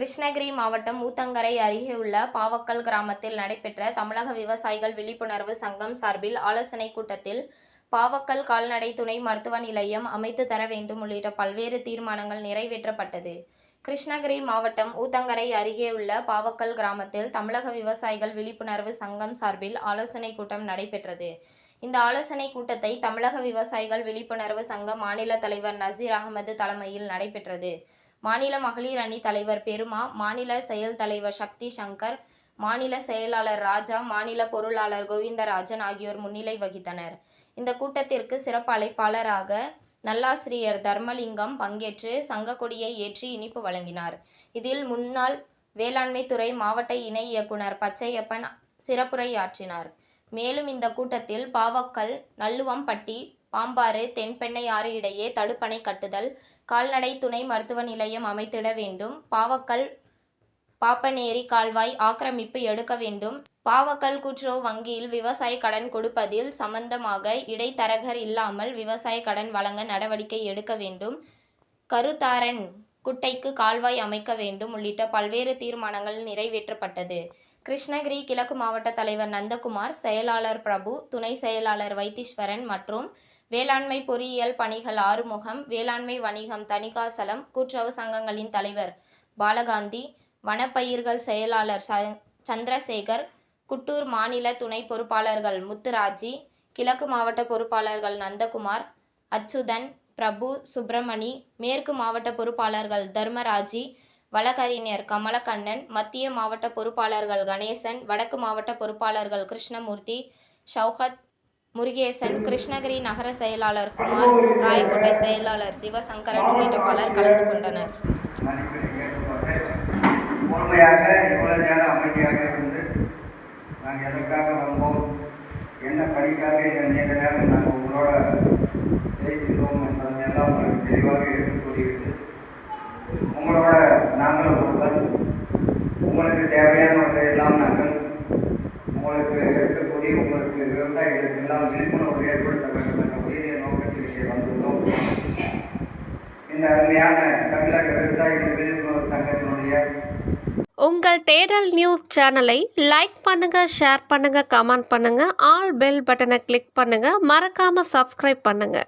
கிருஷ்ணகிரி மாவட்டம் ஊத்தங்கரை அருகே உள்ள பாவக்கல் கிராமத்தில் நடைபெற்ற தமிழக விவசாயிகள் விழிப்புணர்வு சங்கம் சார்பில் ஆலோசனை கூட்டத்தில் பாவக்கல் கால்நடை துணை மருத்துவ நிலையம் அமைத்து தர வேண்டும் உள்ளிட்ட பல்வேறு தீர்மானங்கள் நிறைவேற்றப்பட்டது. கிருஷ்ணகிரி மாவட்டம் ஊத்தங்கரை அருகே உள்ள பாவக்கல் கிராமத்தில் தமிழக விவசாயிகள் விழிப்புணர்வு சங்கம் சார்பில் ஆலோசனை கூட்டம் நடைபெற்றது. இந்த ஆலோசனை கூட்டத்தை தமிழக விவசாயிகள் விழிப்புணர்வு சங்க மாநில தலைவர் நசீர் அகமது தலைமையில் நடைபெற்றது. மாநில மகளிர் அணி தலைவர் பெருமா, மாநில செயல் தலைவர் சக்தி சங்கர், மாநில செயலாளர் ராஜா, மாநில பொருளாளர் கோவிந்தராஜன் ஆகியோர் முன்னிலை வகித்தனர். இந்த கூட்டத்திற்கு சிறப்பு அழைப்பாளராக நல்லாசிரியர் தர்மலிங்கம் பங்கேற்று சங்க கொடியை ஏற்றி இனிப்பு வழங்கினார். இதில் முன்னாள் வேளாண்மை துறை மாவட்ட இணை இயக்குனர் பச்சையப்பன் சிறப்புரையாற்றினார். மேலும் இந்த கூட்டத்தில் பாவக்கல், நல்லுவம்பட்டி, பாம்பாறு, தென்பெண்ணையாறு இடையே தடுப்பணை கட்டுதல், கால்நடை துணை மருத்துவ நிலையம் அமைத்திட வேண்டும், பாவக்கல் பாப்பனேரி கால்வாய் ஆக்கிரமிப்பு எடுக்க வேண்டும், பாவக்கல் கூட்டுறவு வங்கியில் விவசாய கடன் கொடுப்பதில் சம்பந்தமாக இடைத்தரகர் இல்லாமல் விவசாய கடன் வழங்க நடவடிக்கை எடுக்க வேண்டும், கருத்தாரன் குட்டைக்கு கால்வாய் அமைக்க வேண்டும் உள்ளிட்ட பல்வேறு தீர்மானங்கள் நிறைவேற்றப்பட்டது. கிருஷ்ணகிரி கிழக்கு மாவட்ட தலைவர் நந்தகுமார், செயலாளர் பிரபு, துணை செயலாளர் வைத்தீஸ்வரன் மற்றும் வேளாண்மை பொறியியல் பணிகள் ஆறுமுகம், வேளாண்மை வணிகம் தணிகாசலம், கூட்டுறவு சங்கங்களின் தலைவர் பாலகாந்தி, வனப்பயிர்கள் செயலாளர் சந்திரசேகர், குட்டூர் மாநில துணை பொறுப்பாளர்கள் முத்துராஜி, கிழக்கு மாவட்ட பொறுப்பாளர்கள் நந்தகுமார், அச்சுதன், பிரபு, சுப்பிரமணி, மேற்கு மாவட்ட பொறுப்பாளர்கள் தர்மராஜி, வழக்கறிஞர் கமலக்கண்ணன், மத்திய மாவட்ட பொறுப்பாளர்கள் கணேசன், வடக்கு மாவட்ட பொறுப்பாளர்கள் கிருஷ்ணமூர்த்தி, ஷவுகத், முருகேசன், கிருஷ்ணகிரி நகர செயலாளர் குமார், ராயக்கோட்டை செயலாளர் சிவசங்கரன் உள்ளிட்ட பலர் கலந்து கொண்டனர். முழுமையாக இவ்வளவு நேரம் அமைதியாக இருந்து நாங்கள் எதற்காக வந்தோம், என்ன பணிக்காக இந்த நீண்ட நேரம் நாங்கள் உங்களோட பேசியிருந்தோம் என்பதையெல்லாம் உங்களுக்கு தெளிவாக எடுத்துக்கூறியிருக்கு. உங்களோட நாங்கள் ஒருவர், உங்களுக்கு தேவையானவற்றை எல்லாம் நாங்கள் உங்களுக்கு இருக்கக்கூடிய உங்களுக்கு விவசாயிகளுக்கு எல்லாம் விழிப்புணர்வு ஏற்படுத்த வேண்டும் என்ற உயரிய நோக்கத்தில் இங்கே வந்துள்ளோம். இந்த அருமையான தமிழக விவசாயிகள் விழிப்புணர்வு சங்கத்தினுடைய உங்கள் தேடல் நியூஸ் சேனலை லைக் பண்ணுங்க, ஷேர் பண்ணுங்க, கமெண்ட் பண்ணுங்க, ஆல் பெல் பட்டனை கிளிக் பண்ணுங்க, மறக்காம சப்ஸ்கிரைப் பண்ணுங்க.